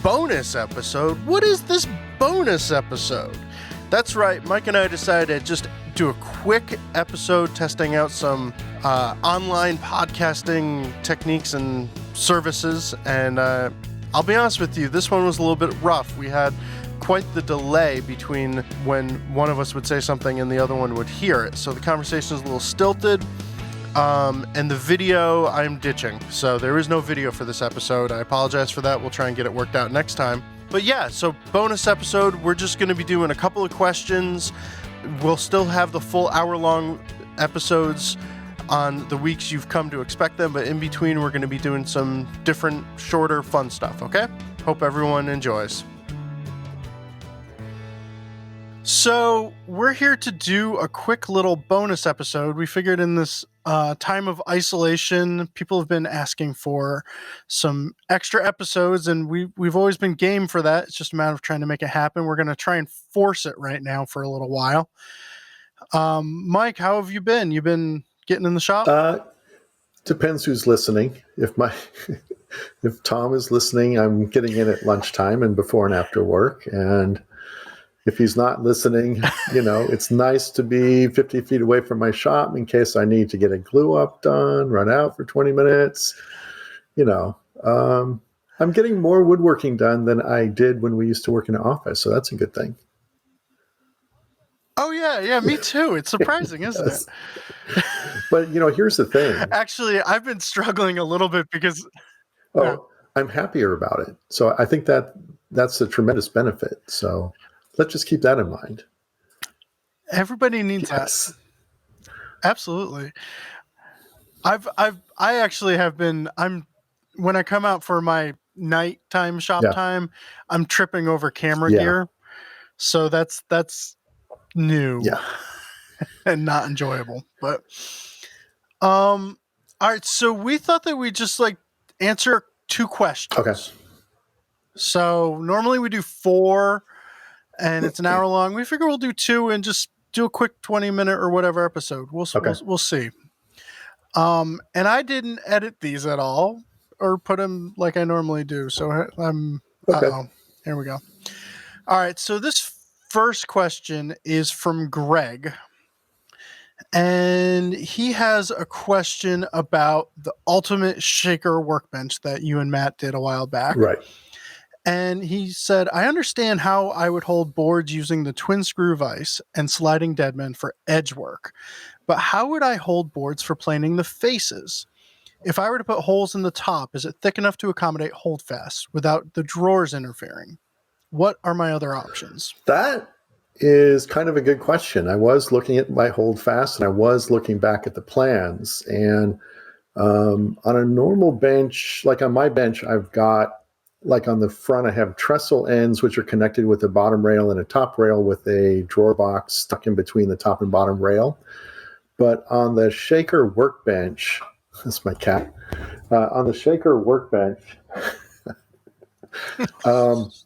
bonus episode. What is this bonus episode? That's right, Mike and I decided to just do a quick episode testing out some online podcasting techniques and services, and I'll be honest with you, this one was a little bit rough. We had quite the delay between when one of us would say something and the other one would hear it, so the conversation is a little stilted. And the video I'm ditching, so there is no video for this episode. I apologize for that. We'll try and get it worked out next time. But yeah, so bonus episode, we're just going to be doing a couple of questions. We'll still have the full hour-long episodes on the weeks you've come to expect them, but in between we're going to be doing some different, shorter, fun stuff, okay? Hope everyone enjoys. So we're here to do a quick little bonus episode. We figured in this time of isolation, people have been asking for some extra episodes, and we've always been game for that. It's just a matter of trying to make it happen. We're going to try and force it right now for a little while. Mike, how have you been? You been getting in the shop? Depends who's listening. If Tom is listening, I'm getting in at lunchtime and before and after work, and if he's not listening, it's nice to be 50 feet away from my shop in case I need to get a glue up done, run out for 20 minutes. I'm getting more woodworking done than I did when we used to work in an office. So that's a good thing. Oh, yeah, me too. It's surprising, isn't it? But, here's the thing. Actually, I've been struggling a little bit because... I'm happier about it. So I think that's a tremendous benefit. So... let's just keep that in mind. Everybody needs that. Absolutely. I actually have been, when I come out for my nighttime shop time, I'm tripping over camera gear. So that's new and not enjoyable. But, all right. So we thought that we'd just answer 2 questions. Okay. So normally we do 4 and it's an hour long. We figure we'll do 2 and just do a quick 20-minute or whatever episode. We'll see. And I didn't edit these at all or put them like I normally do. So here we go. All right. So this first question is from Greg. And he has a question about the ultimate shaker workbench that you and Matt did a while back. Right. And he said, I understand how I would hold boards using the twin screw vise and sliding deadman for edge work, but how would I hold boards for planing the faces? If I were to put holes in the top, is it thick enough to accommodate holdfasts without the drawers interfering? What are my other options? That is kind of a good question. I was looking at my holdfast and I was looking back at the plans, and on a normal bench, like on my bench, I've got on the front, I have trestle ends, which are connected with a bottom rail and a top rail with a drawer box stuck in between the top and bottom rail. But on the shaker workbench, that's my cat, on the shaker workbench,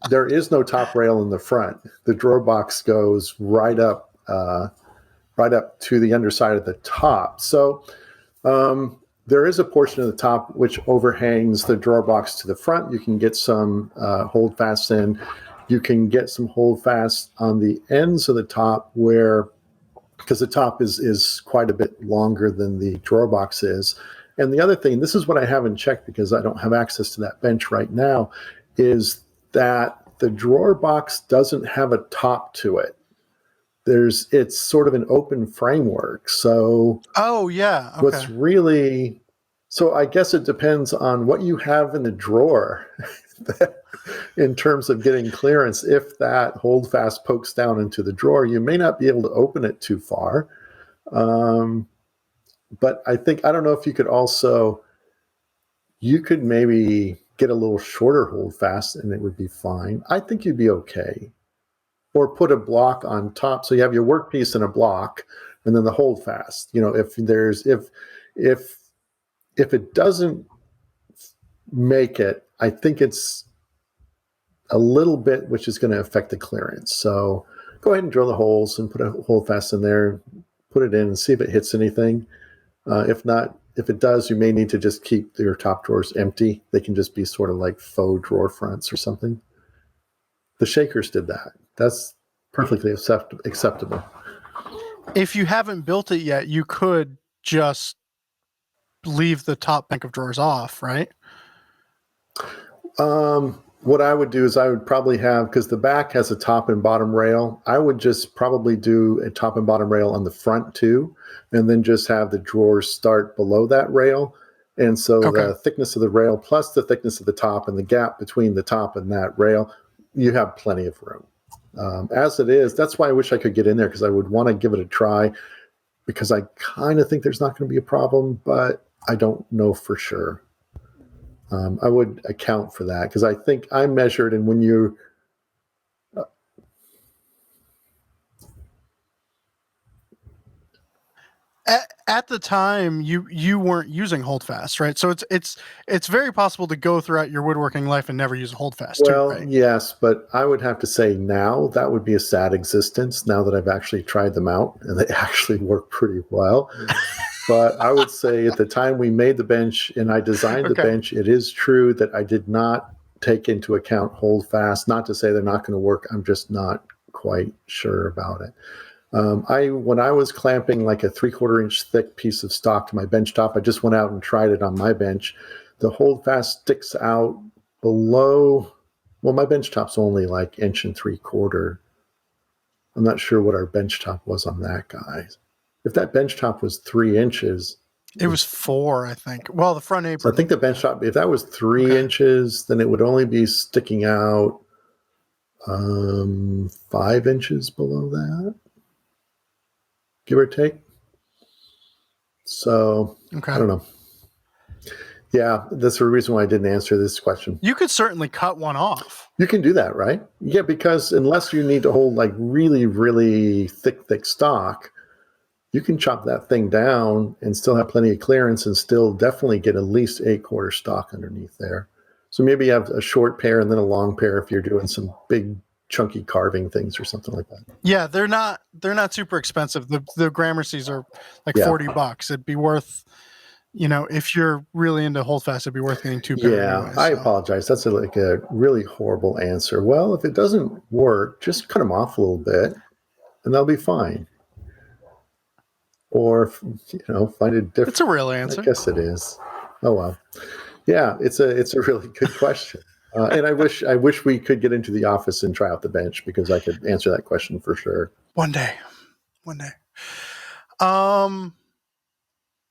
there is no top rail in the front. The drawer box goes right up to the underside of the top. So, there is a portion of the top which overhangs the drawer box to the front. You can get some holdfasts in. You can get some holdfasts on the ends of the top because the top is quite a bit longer than the drawer box is. And the other thing, this is what I haven't checked because I don't have access to that bench right now, is that the drawer box doesn't have a top to it. It's sort of an open framework. So so I guess it depends on what you have in the drawer in terms of getting clearance. If that holdfast pokes down into the drawer, you may not be able to open it too far. But I don't know if you could maybe get a little shorter holdfast and it would be fine. I think you'd be okay. Or put a block on top, so you have your workpiece and a block, and then the holdfast. If it doesn't make it, I think it's a little bit, which is going to affect the clearance. So go ahead and drill the holes and put a holdfast in there, put it in and see if it hits anything. If not, if it does, you may need to just keep your top drawers empty. They can just be sort of like faux drawer fronts or something. The shakers did that. That's perfectly acceptable. If you haven't built it yet, you could just leave the top bank of drawers off, right? What I would do is I would probably have, because the back has a top and bottom rail, I would just probably do a top and bottom rail on the front too, and then just have the drawers start below that rail. And so the thickness of the rail plus the thickness of the top and the gap between the top and that rail, you have plenty of room. As it is, that's why I wish I could get in there, because I would want to give it a try, because I kind of think there's not going to be a problem, but I don't know for sure. I would account for that, because I think I measured, and when you at the time you weren't using Holdfast, right? So it's very possible to go throughout your woodworking life and never use a Holdfast. Well, too, right? yes, but I would have to say now that would be a sad existence, now that I've actually tried them out and they actually work pretty well. But I would say at the time we made the bench and I designed the bench, it is true that I did not take into account Holdfast. Not to say they're not going to work. I'm just not quite sure about it. When I was clamping like a 3/4 inch thick piece of stock to my bench top, I just went out and tried it on my bench. The Holdfast sticks out below. Well, my bench top's only like 1.75 inches. I'm not sure what our bench top was on that guy. If that bench top was 3 inches, it was 4, I think. Well, the front apron. So I think the bench top, if that was 3 inches, then it would only be sticking out 5 inches below that, give or take. So I don't know. Yeah, that's the reason why I didn't answer this question. You could certainly cut one off. You can do that, right? Yeah, because unless you need to hold like really, really thick stock, you can chop that thing down and still have plenty of clearance and still definitely get at least 8/4 stock underneath there. So maybe you have a short pair and then a long pair if you're doing some big chunky carving things or something like that. Yeah, they're not super expensive. The Gramercies are like $40. It'd be worth, if you're really into Holdfast, it'd be worth getting 2 pairs. Yeah, anyway, I apologize. That's like a really horrible answer. Well, if it doesn't work, just cut them off a little bit and they'll be fine. Or, find a different. It's a real answer. I guess it is. Oh, well. Yeah, it's a really good question. And I wish we could get into the office and try out the bench, because I could answer that question for sure. One day. Right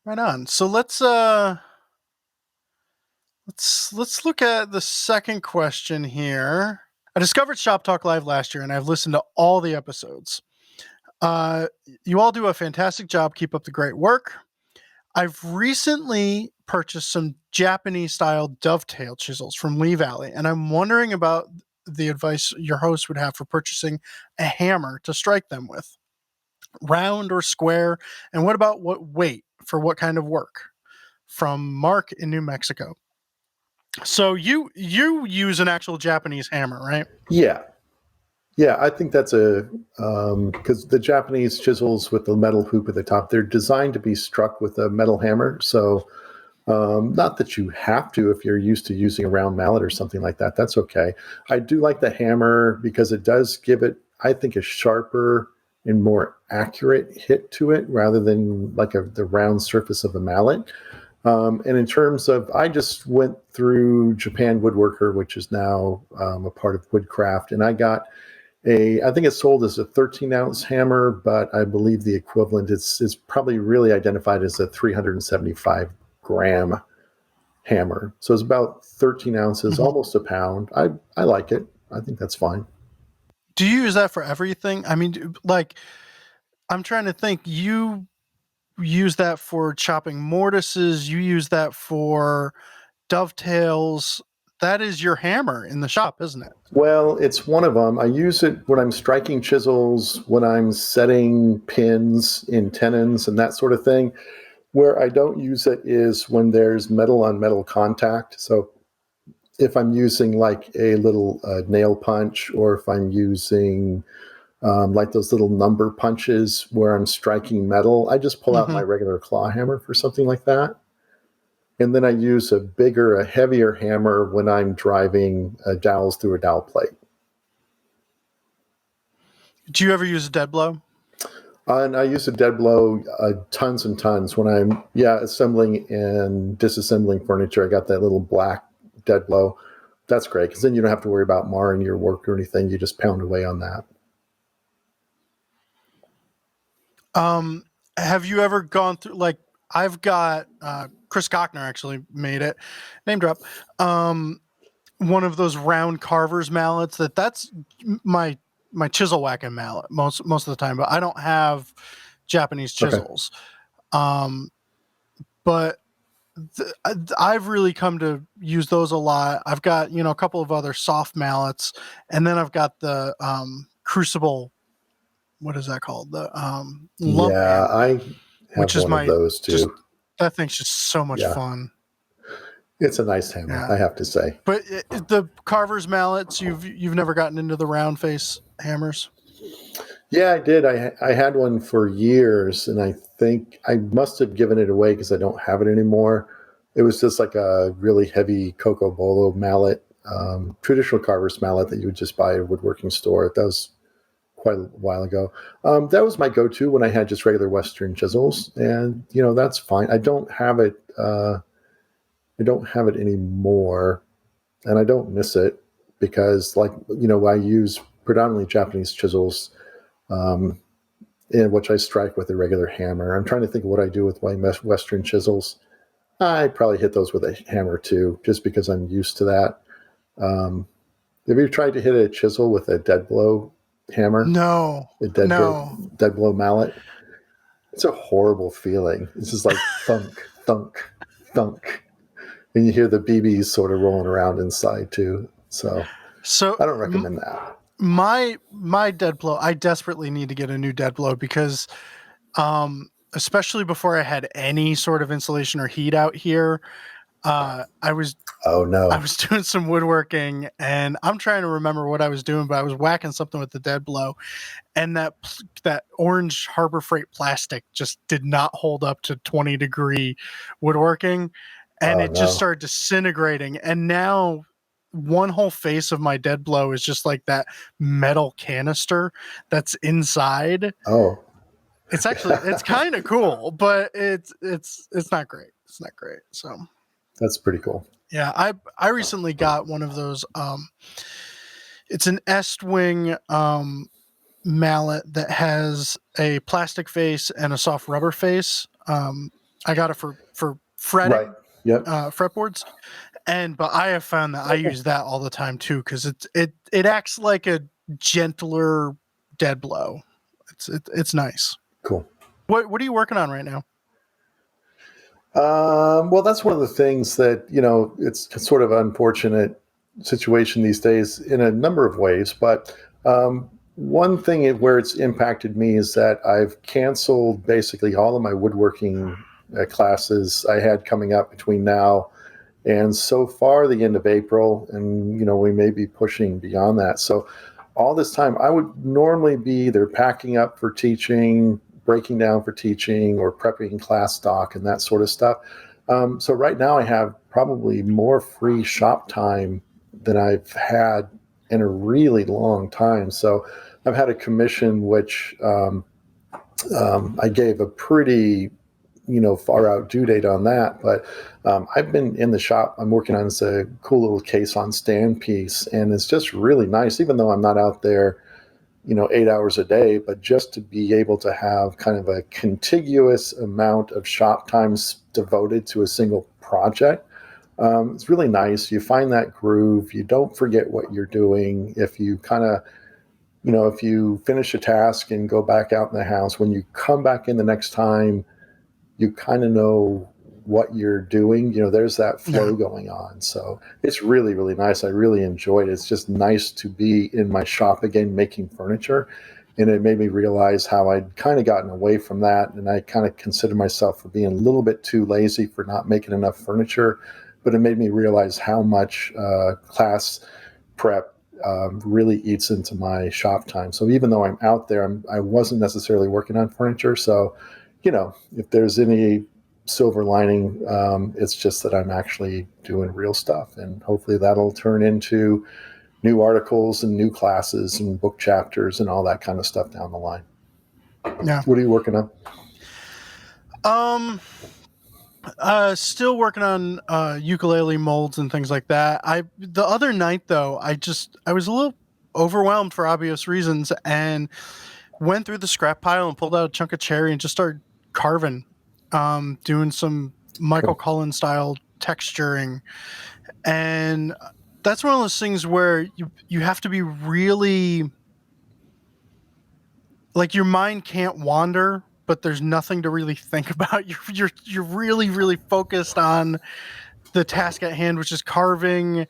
on. So let's look at the second question here. I discovered Shop Talk Live last year, and I've listened to all the episodes. You all do a fantastic job. Keep up the great work. I've recently purchased some Japanese-style dovetail chisels from Lee Valley, and I'm wondering about the advice your host would have for purchasing a hammer to strike them with. Round or square? And what about what weight for what kind of work? From Mark in New Mexico. So you use an actual Japanese hammer, right? Yeah, I think that's because the Japanese chisels with the metal hoop at the top, they're designed to be struck with a metal hammer. So not that you have to if you're used to using a round mallet or something like that. That's okay. I do like the hammer because it does give it, I think, a sharper and more accurate hit to it rather than like the round surface of a mallet. And in terms of, I just went through Japan Woodworker, which is now a part of Woodcraft, and I got I think it's sold as a 13-ounce hammer, but I believe the equivalent is probably really identified as a 375-gram hammer. So it's about 13 ounces, almost a pound. I like it. I think that's fine. Do you use that for everything? I mean, like, I'm trying to think. You use that for chopping mortises. You use that for dovetails. That is your hammer in the shop, isn't it? Well, it's one of them. I use it when I'm striking chisels, when I'm setting pins in tenons and that sort of thing. Where I don't use it is when there's metal on metal contact. So if I'm using like a little nail punch, or if I'm using like those little number punches where I'm striking metal, I just pull out my regular claw hammer for something like that. And then I use a heavier hammer when I'm driving dowels through a dowel plate. Do you ever use a Deadblow? And I use a Deadblow tons and tons when I'm assembling and disassembling furniture. I got that little black Deadblow. That's great because then you don't have to worry about marring your work or anything. You just pound away on that. Have you ever gone through, like, I've got Chris Cockner actually made it, name drop, one of those round carver's mallets. That's my chisel whacking mallet most of the time, but I don't have Japanese chisels. Okay. But I've really come to use those a lot. I've got, a couple of other soft mallets, and then I've got the Crucible. What is that called? The lump hammer, I have which is one of those too. That thing's just so much fun. It's a nice hammer, I have to say. But the carver's mallets, you've never gotten into the round face hammers? Yeah, I did. I had one for years, and I think I must have given it away because I don't have it anymore. It was just like a really heavy Coco Bolo mallet, traditional carver's mallet that you would just buy at a woodworking store. That was quite a while ago. That was my go-to when I had just regular Western chisels, and that's fine. I don't have it. I don't have it anymore, and I don't miss it because, I use predominantly Japanese chisels, in which I strike with a regular hammer. I'm trying to think of what I do with my Western chisels. I probably hit those with a hammer too, just because I'm used to that. Have you tried to hit a chisel with a Deadblow hammer? No. Deadblow mallet? It's a horrible feeling. It's just like thunk, thunk, thunk. And you hear the BBs sort of rolling around inside too. So I don't recommend that. My Deadblow, I desperately need to get a new Deadblow because especially before I had any sort of insulation or heat out here, I was doing some woodworking, and I'm trying to remember what I was doing, but I was whacking something with the Deadblow, and that orange Harbor Freight plastic just did not hold up to 20-degree woodworking, and it just started disintegrating. And now one whole face of my Deadblow is just like that metal canister that's inside. Oh, it's kind of cool, but it's not great. It's not great. So that's pretty cool. Yeah, I recently got one of those. It's an Estwing mallet that has a plastic face and a soft rubber face. I got it for fretting, right. Yep. Fretboards, but I have found that I use that all the time too because it acts like a gentler Deadblow. It's nice. Cool. What are you working on right now? Well, that's one of the things that, it's sort of an unfortunate situation these days in a number of ways. But one thing where it's impacted me is that I've canceled basically all of my woodworking classes I had coming up between now and so far the end of April. And, we may be pushing beyond that. So all this time I would normally be either packing up for teaching, breaking down for teaching, or prepping class stock and that sort of stuff. So right now I have probably more free shop time than I've had in a really long time. So I've had a commission which I gave a pretty far out due date on that, but I've been in the shop. I'm working on this cool little case on stand piece, and it's just really nice, even though I'm not out there 8 hours a day, but just to be able to have kind of a contiguous amount of shop times devoted to a single project. It's really nice. You find that groove. You don't forget what you're doing. If you kind of, if you finish a task and go back out in the house, when you come back in the next time, you kind of know what you're doing. There's that flow going on. So it's really, really nice. I really enjoyed it. It's just nice to be in my shop again, making furniture. And it made me realize how I'd kind of gotten away from that. And I kind of consider myself for being a little bit too lazy for not making enough furniture. But it made me realize how much class prep really eats into my shop time. So even though I'm out there, I wasn't necessarily working on furniture. So, if there's any silver lining, it's just that I'm actually doing real stuff, and hopefully that'll turn into new articles and new classes and book chapters and all that kind of stuff down the line. Yeah. What are you working on? Still working on ukulele molds and things like that. The other night though, I was a little overwhelmed for obvious reasons and went through the scrap pile and pulled out a chunk of cherry and just started carving, doing some Michael Cool. Cullen style texturing. And that's one of those things where you have to be really, like, your mind can't wander, but there's nothing to really think about. You're really, really focused on the task at hand, which is carving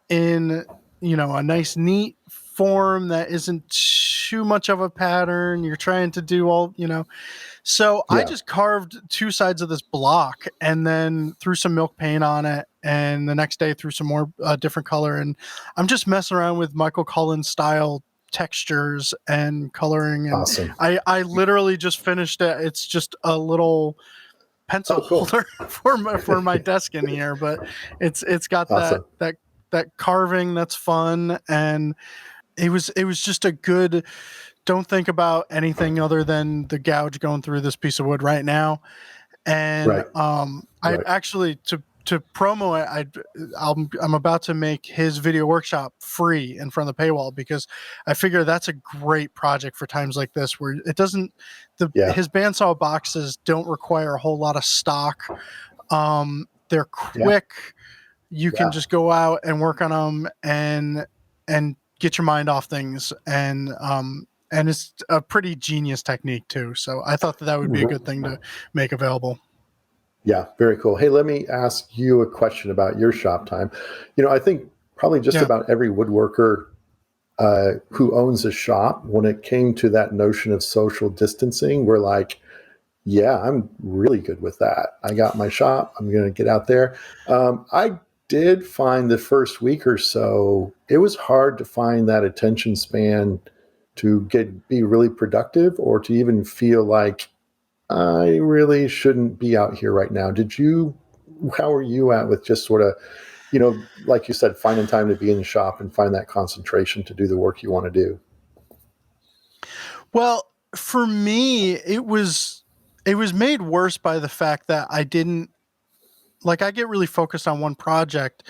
in, a nice neat form that isn't too much of a pattern. You're trying to do all, So I just carved two sides of this block and then threw some milk paint on it. And the next day threw some more different color. And I'm just messing around with Michael Cullen style textures and coloring. And Awesome. I literally just finished it. It's just a little pencil holder for my desk in here, but it's got awesome. that carving that's fun. And it was just a good, don't think about anything other than the gouge going through this piece of wood right now. And I actually, to promo it, I'm about to make his video workshop free in front of the paywall, because I figure that's a great project for times like this where it doesn't, his bandsaw boxes don't require a whole lot of stock. They're quick. You can just go out and work on them and get your mind off things. And it's a pretty genius technique too. So I thought that would be a good thing to make available. Yeah, very cool. Hey, let me ask you a question about your shop time. I think probably just about every woodworker who owns a shop, when it came to that notion of social distancing, we're like, yeah, I'm really good with that. I got my shop. I'm going to get out there. I did find the first week or so, it was hard to find that attention span to be really productive, or to even feel like I really shouldn't be out here right now. How are you at with just sort of, like you said, finding time to be in the shop and find that concentration to do the work you want to do? Well, for me, it was made worse by the fact that I didn't, I get really focused on one project.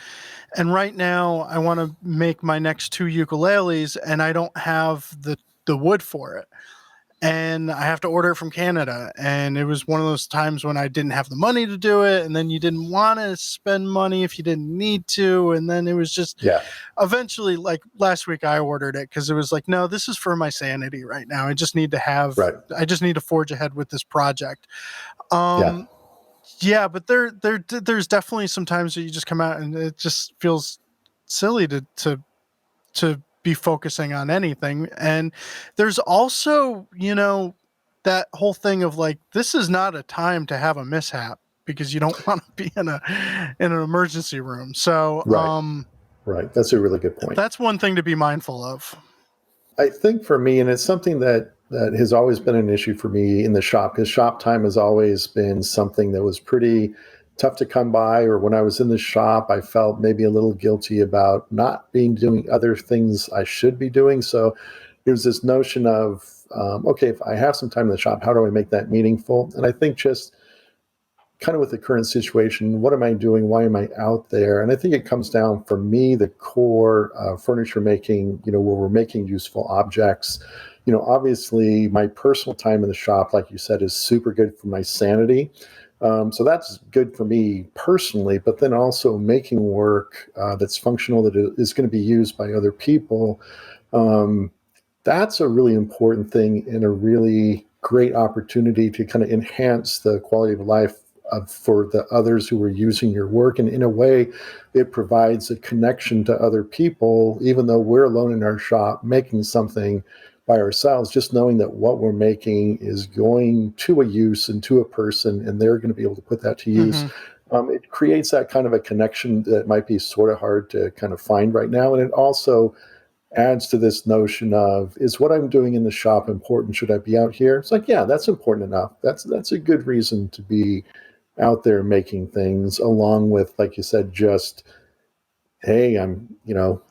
And right now I want to make my next 2 ukuleles and I don't have the wood for it. And I have to order it from Canada. And it was one of those times when I didn't have the money to do it. And then you didn't want to spend money if you didn't need to. And then it was just, eventually, like last week I ordered it because it was like, no, this is for my sanity right now. I just need to I just need to forge ahead with this project. Yeah, but there's definitely some times that you just come out and it just feels silly to be focusing on anything. And there's also, that whole thing of like, this is not a time to have a mishap because you don't want to be in an emergency room. So, right. That's a really good point. That's one thing to be mindful of. I think for me, and it's something that has always been an issue for me in the shop, because shop time has always been something that was pretty tough to come by. Or when I was in the shop, I felt maybe a little guilty about not doing other things I should be doing. So there's this notion of, okay, if I have some time in the shop, how do I make that meaningful? And I think just kind of with the current situation, what am I doing? Why am I out there? And I think it comes down, for me, the core furniture making, where we're making useful objects. Obviously my personal time in the shop, like you said, is super good for my sanity. So that's good for me personally, but then also making work that's functional, that is going to be used by other people. That's a really important thing and a really great opportunity to kind of enhance the quality of life for the others who are using your work. And in a way, it provides a connection to other people, even though we're alone in our shop making something by ourselves. Just knowing that what we're making is going to a use and to a person, and they're going to be able to put that to use. It creates that kind of a connection that might be sort of hard to kind of find right now. And it also adds to this notion of, is what I'm doing in the shop important? Should I be out here? It's like, yeah, that's important enough. That's a good reason to be out there making things, along with, like you said, just hey, I'm,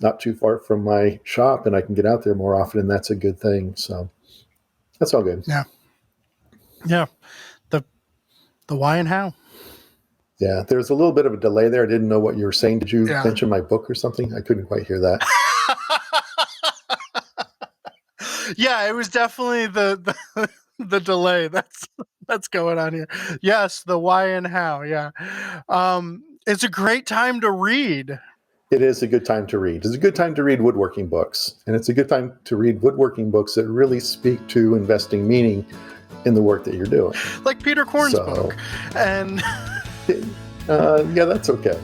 not too far from my shop and I can get out there more often, and that's a good thing. So that's all good. Yeah. Yeah. The why and how. Yeah, there's a little bit of a delay there. I didn't know what you were saying. Did you Yeah. mention my book or something? I couldn't quite hear that. Yeah, it was definitely the delay that's going on here. Yes, the why and how. Yeah. It's a great time to read. It is a good time to read. It's a good time to read woodworking books. And it's a good time to read woodworking books that really speak to investing meaning in the work that you're doing. Like Peter Korn's book. And yeah, that's okay.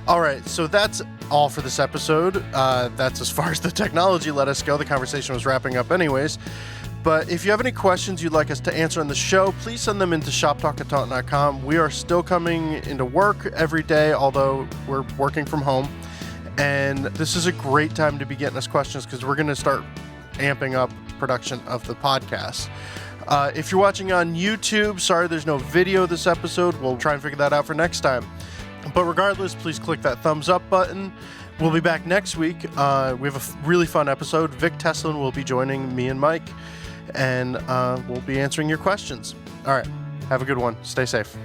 All right, so that's all for this episode. That's as far as the technology let us go. The conversation was wrapping up anyways. But if you have any questions you'd like us to answer on the show, please send them into shoptalk@taunton.com. We are still coming into work every day, although we're working from home. And this is a great time to be getting us questions because we're going to start amping up production of the podcast. If you're watching on YouTube, sorry there's no video this episode. We'll try and figure that out for next time. But regardless, please click that thumbs up button. We'll be back next week. We have a really fun episode. Vic Teslin will be joining me and Mike, and we'll be answering your questions. All right. Have a good one. Stay safe.